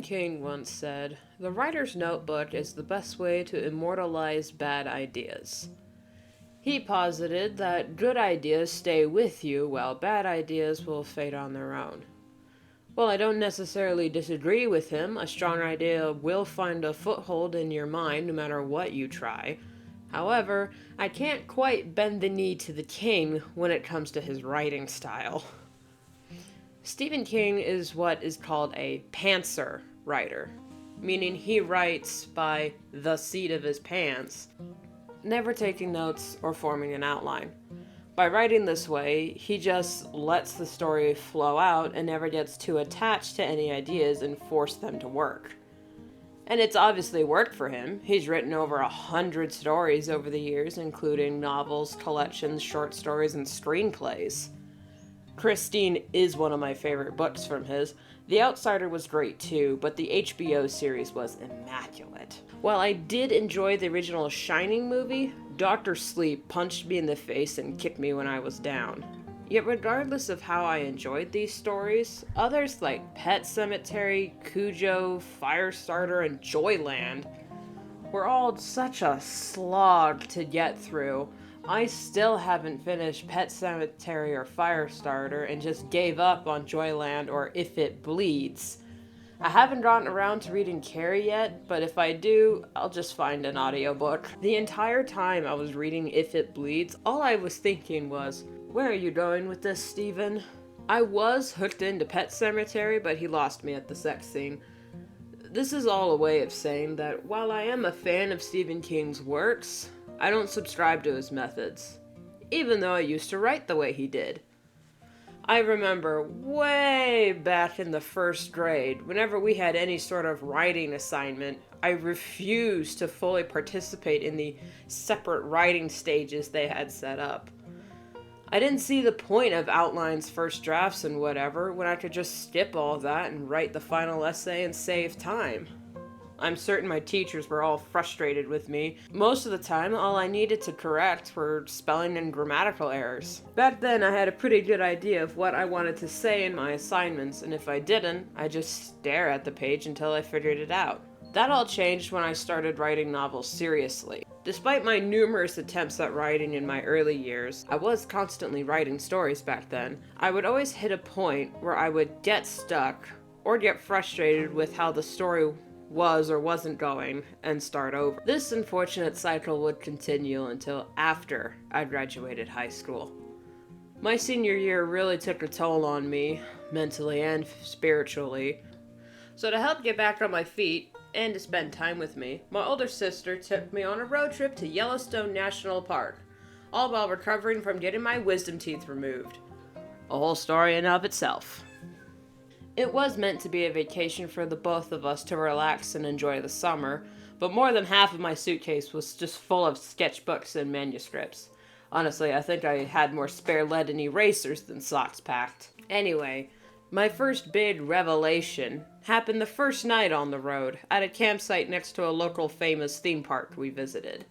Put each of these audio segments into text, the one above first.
King once said, "The writer's notebook is the best way to immortalize bad ideas." He posited that good ideas stay with you while bad ideas will fade on their own. While I don't necessarily disagree with him, a strong idea will find a foothold in your mind no matter what you try. However, I can't quite bend the knee to the king when it comes to his writing style. Stephen King is what is called a pantser writer, meaning he writes by the seat of his pants, never taking notes or forming an outline. By writing this way, he just lets the story flow out and never gets too attached to any ideas and force them to work. And it's obviously worked for him. He's written over 100 stories over the years, including novels, collections, short stories, and screenplays. Christine is one of my favorite books from his. The Outsider was great too, but the HBO series was immaculate. While I did enjoy the original Shining movie, Dr. Sleep punched me in the face and kicked me when I was down. Yet regardless of how I enjoyed these stories, others like Pet Sematary, Cujo, Firestarter, and Joyland were all such a slog to get through. I still haven't finished Pet Sematary or Firestarter and just gave up on Joyland or If It Bleeds. I haven't gotten around to reading Carrie yet, but if I do, I'll just find an audiobook. The entire time I was reading If It Bleeds, all I was thinking was, where are you going with this, Steven? I was hooked into Pet Sematary, but he lost me at the sex scene. This is all a way of saying that while I am a fan of Stephen King's works, I don't subscribe to his methods, even though I used to write the way he did. I remember way back in the first grade, whenever we had any sort of writing assignment, I refused to fully participate in the separate writing stages they had set up. I didn't see the point of outlines, first drafts, and whatever, when I could just skip all that and write the final essay and save time. I'm certain my teachers were all frustrated with me. Most of the time, all I needed to correct were spelling and grammatical errors. Back then, I had a pretty good idea of what I wanted to say in my assignments, and if I didn't, I'd just stare at the page until I figured it out. That all changed when I started writing novels seriously. Despite my numerous attempts at writing in my early years, I was constantly writing stories back then. I would always hit a point where I would get stuck or get frustrated with how the story was or wasn't going and start over. This unfortunate cycle would continue until after I graduated high school. My senior year really took a toll on me, mentally and spiritually. So to help get back on my feet and to spend time with me, my older sister took me on a road trip to Yellowstone National Park, all while recovering from getting my wisdom teeth removed. A whole story in and of itself. It was meant to be a vacation for the both of us to relax and enjoy the summer, but more than half of my suitcase was just full of sketchbooks and manuscripts. Honestly, I think I had more spare lead and erasers than socks packed. Anyway, my first big revelation happened the first night on the road at a campsite next to a local famous theme park we visited.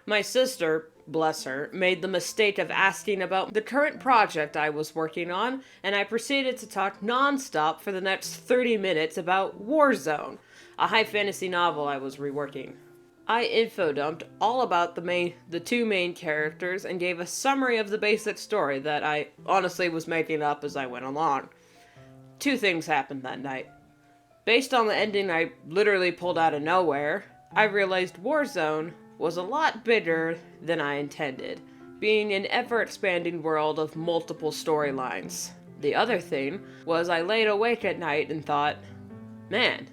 My sister, bless her, made the mistake of asking about the current project I was working on, and I proceeded to talk nonstop for the next 30 minutes about Warzone, a high fantasy novel I was reworking. I info-dumped all about the two main characters and gave a summary of the basic story that I honestly was making up as I went along. Two things happened that night. Based on the ending I literally pulled out of nowhere, I realized Warzone was a lot bigger than I intended, being an ever-expanding world of multiple storylines. The other thing was I laid awake at night and thought, man,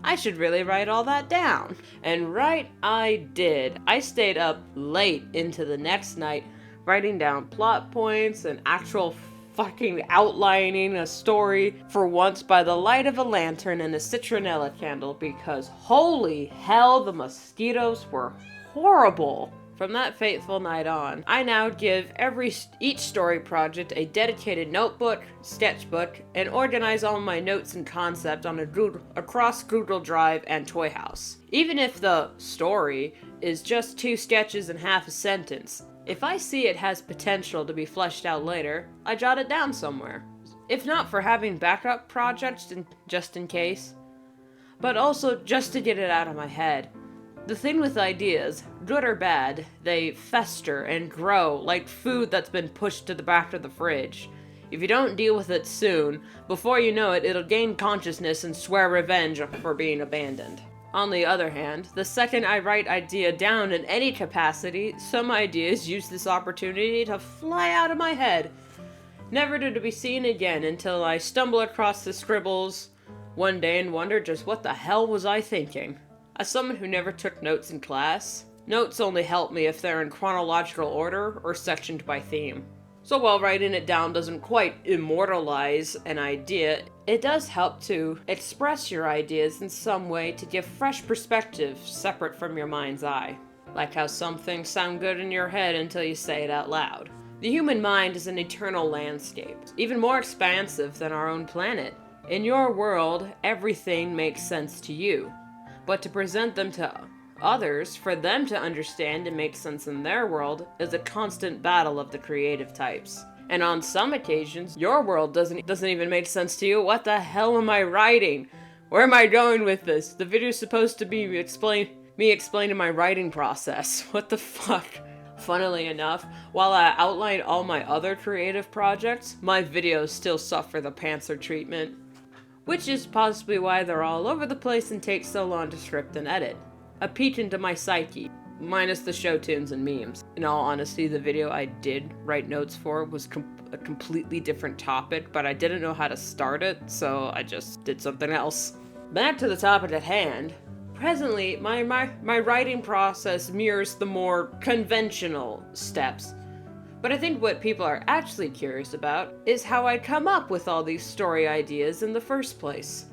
I should really write all that down. And right I did. I stayed up late into the next night writing down plot points and actual fucking outlining a story for once by the light of a lantern and a citronella candle because holy hell, the mosquitoes were horrible. From that fateful night on, I now give each story project a dedicated notebook, sketchbook, and organize all my notes and concepts on across Google Drive and Toy House. Even if the story is just 2 sketches and half a sentence, if I see it has potential to be fleshed out later, I jot it down somewhere. If not for having backup projects just in case. but also just to get it out of my head. The thing with ideas, good or bad, they fester and grow like food that's been pushed to the back of the fridge. If you don't deal with it soon, before you know it, it'll gain consciousness and swear revenge for being abandoned. On the other hand, the second I write idea down in any capacity, some ideas use this opportunity to fly out of my head, never to be seen again until I stumble across the scribbles one day and wonder just what the hell was I thinking. As someone who never took notes in class, notes only help me if they're in chronological order or sectioned by theme. So while writing it down doesn't quite immortalize an idea, it does help to express your ideas in some way to give fresh perspective separate from your mind's eye. Like how some things sound good in your head until you say it out loud. The human mind is an eternal landscape, even more expansive than our own planet. In your world, everything makes sense to you. But to present them to others, for them to understand and make sense in their world, is a constant battle of the creative types. And on some occasions, your world doesn't even make sense to you. What the hell am I writing? Where am I going with this? The video's supposed to be me explaining my writing process. What the fuck? Funnily enough, while I outline all my other creative projects, my videos still suffer the Panther treatment. Which is possibly why they're all over the place and take so long to script and edit. A peek into my psyche, minus the show tunes and memes. In all honesty, the video I did write notes for was a completely different topic, but I didn't know how to start it, so I just did something else. Back to the topic at hand. Presently, my writing process mirrors the more conventional steps. But I think what people are actually curious about is how I come up with all these story ideas in the first place.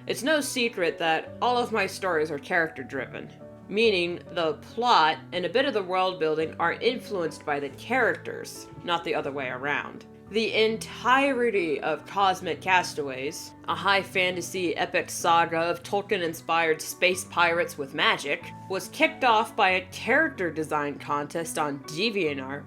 It's no secret that all of my stories are character-driven, meaning the plot and a bit of the world building are influenced by the characters, not the other way around. The entirety of Cosmic Castaways, a high fantasy epic saga of Tolkien-inspired space pirates with magic, was kicked off by a character design contest on DeviantArt,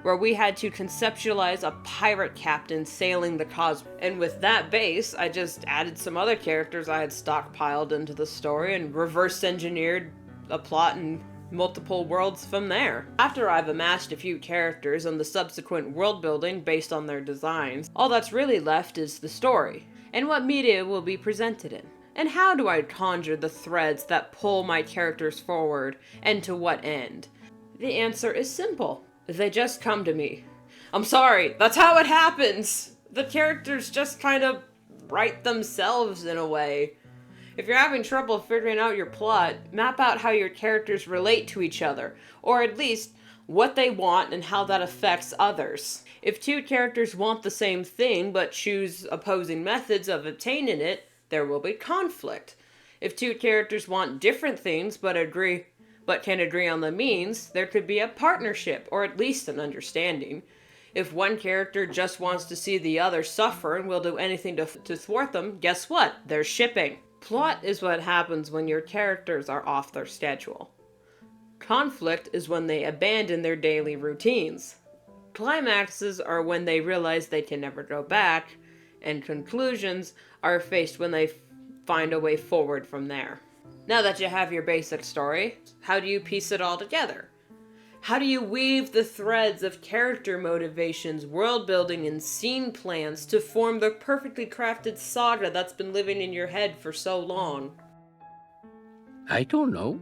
where we had to conceptualize a pirate captain sailing the cosmos. And with that base, I just added some other characters I had stockpiled into the story and reverse engineered a plot and multiple worlds from there. After I've amassed a few characters and the subsequent world building based on their designs, all that's really left is the story, and what media will be presented in. And how do I conjure the threads that pull my characters forward, and to what end? The answer is simple. They just come to me. I'm sorry, that's how it happens! The characters just kind of write themselves in a way. If you're having trouble figuring out your plot, map out how your characters relate to each other, or at least what they want and how that affects others. If two characters want the same thing but choose opposing methods of obtaining it, there will be conflict. If two characters want different things but can agree on the means, there could be a partnership or at least an understanding. If one character just wants to see the other suffer and will do anything to thwart them, guess what? They're shipping. Plot is what happens when your characters are off their schedule. Conflict is when they abandon their daily routines. Climaxes are when they realize they can never go back, and conclusions are faced when they find a way forward from there. Now that you have your basic story, how do you piece it all together? How do you weave the threads of character motivations, world building, and scene plans to form the perfectly crafted saga that's been living in your head for so long? I don't know.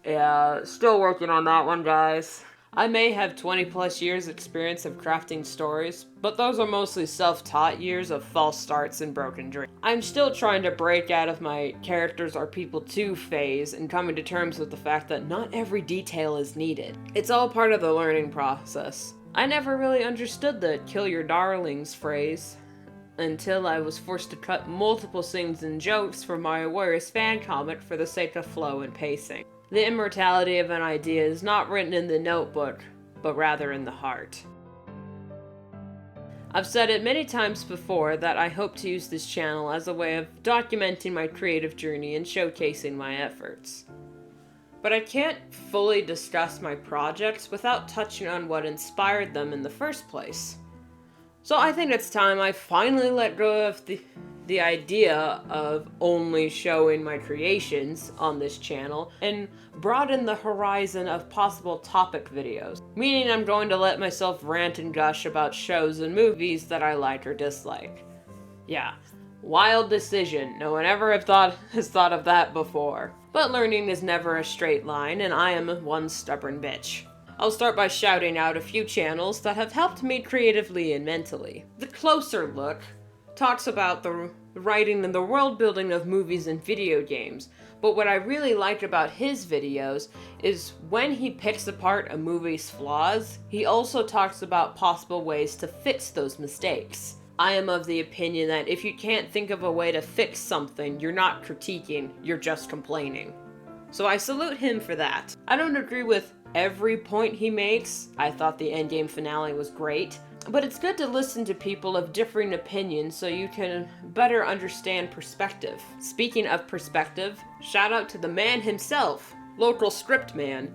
Yeah, still working on that one, guys. I may have 20 plus years experience of crafting stories, but those are mostly self-taught years of false starts and broken dreams. I'm still trying to break out of my characters are people too phase and coming to terms with the fact that not every detail is needed. It's all part of the learning process. I never really understood the kill your darlings phrase until I was forced to cut multiple scenes and jokes from my Warriors fan comic for the sake of flow and pacing. The immortality of an idea is not written in the notebook, but rather in the heart. I've said it many times before that I hope to use this channel as a way of documenting my creative journey and showcasing my efforts. But I can't fully discuss my projects without touching on what inspired them in the first place. So I think it's time I finally let go of the the idea of only showing my creations on this channel and broaden the horizon of possible topic videos, meaning I'm going to let myself rant and gush about shows and movies that I like or dislike. Yeah, wild decision. No one ever has thought of that before. But learning is never a straight line, and I am one stubborn bitch. I'll start by shouting out a few channels that have helped me creatively and mentally. The Closer Look talks about the writing and the world building of movies and video games, but what I really like about his videos is when he picks apart a movie's flaws, he also talks about possible ways to fix those mistakes. I am of the opinion that if you can't think of a way to fix something, you're not critiquing, you're just complaining. So I salute him for that. I don't agree with every point he makes. I thought the endgame finale was great. But it's good to listen to people of differing opinions so you can better understand perspective. Speaking of perspective, shout out to the man himself, Local Script Man,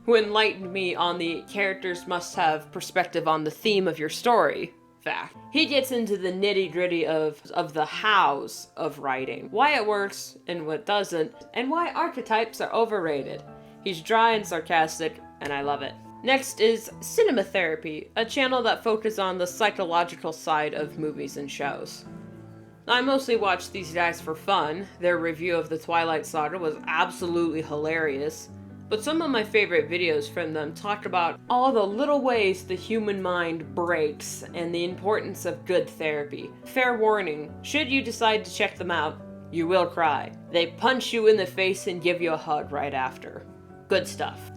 who enlightened me on the characters must have perspective on the theme of your story fact. He gets into the nitty-gritty of the hows of writing, why it works and what doesn't, and why archetypes are overrated. He's dry and sarcastic, and I love it. Next is Cinema Therapy, a channel that focuses on the psychological side of movies and shows. I mostly watch these guys for fun. Their review of the Twilight Saga was absolutely hilarious, but some of my favorite videos from them talk about all the little ways the human mind breaks and the importance of good therapy. Fair warning, should you decide to check them out, you will cry. They punch you in the face and give you a hug right after. Good stuff.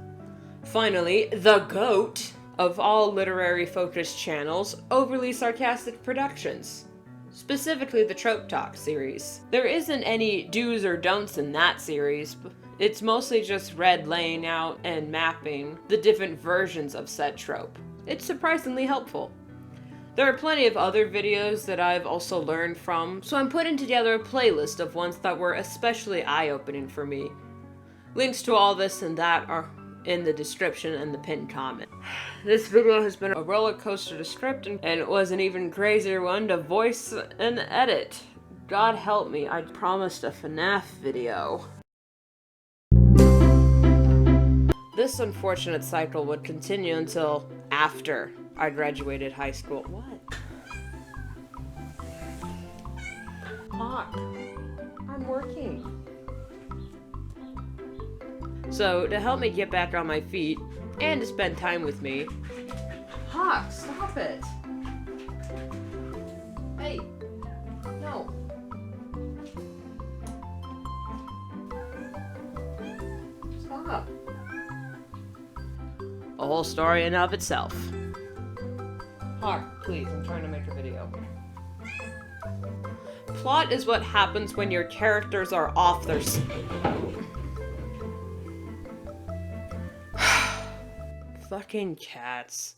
Finally, the GOAT of all literary-focused channels, Overly Sarcastic Productions. Specifically the Trope Talk series. There isn't any do's or don'ts in that series. It's mostly just Red laying out and mapping the different versions of said trope. It's surprisingly helpful. There are plenty of other videos that I've also learned from, so I'm putting together a playlist of ones that were especially eye-opening for me. Links to all this and that are in the description and the pinned comment. This video has been a roller coaster to script, and it was an even crazier one to voice and edit. God help me, I promised a FNAF video. This unfortunate cycle would continue until after I graduated high school. What? Hawk, I'm working. So, to help me get back on my feet, and to spend time with me... Hawk, stop it! Hey! No! Stop! A whole story in of itself. Hawk, please, I'm trying to make a video. Plot is what happens when your characters are off their... Fucking cats.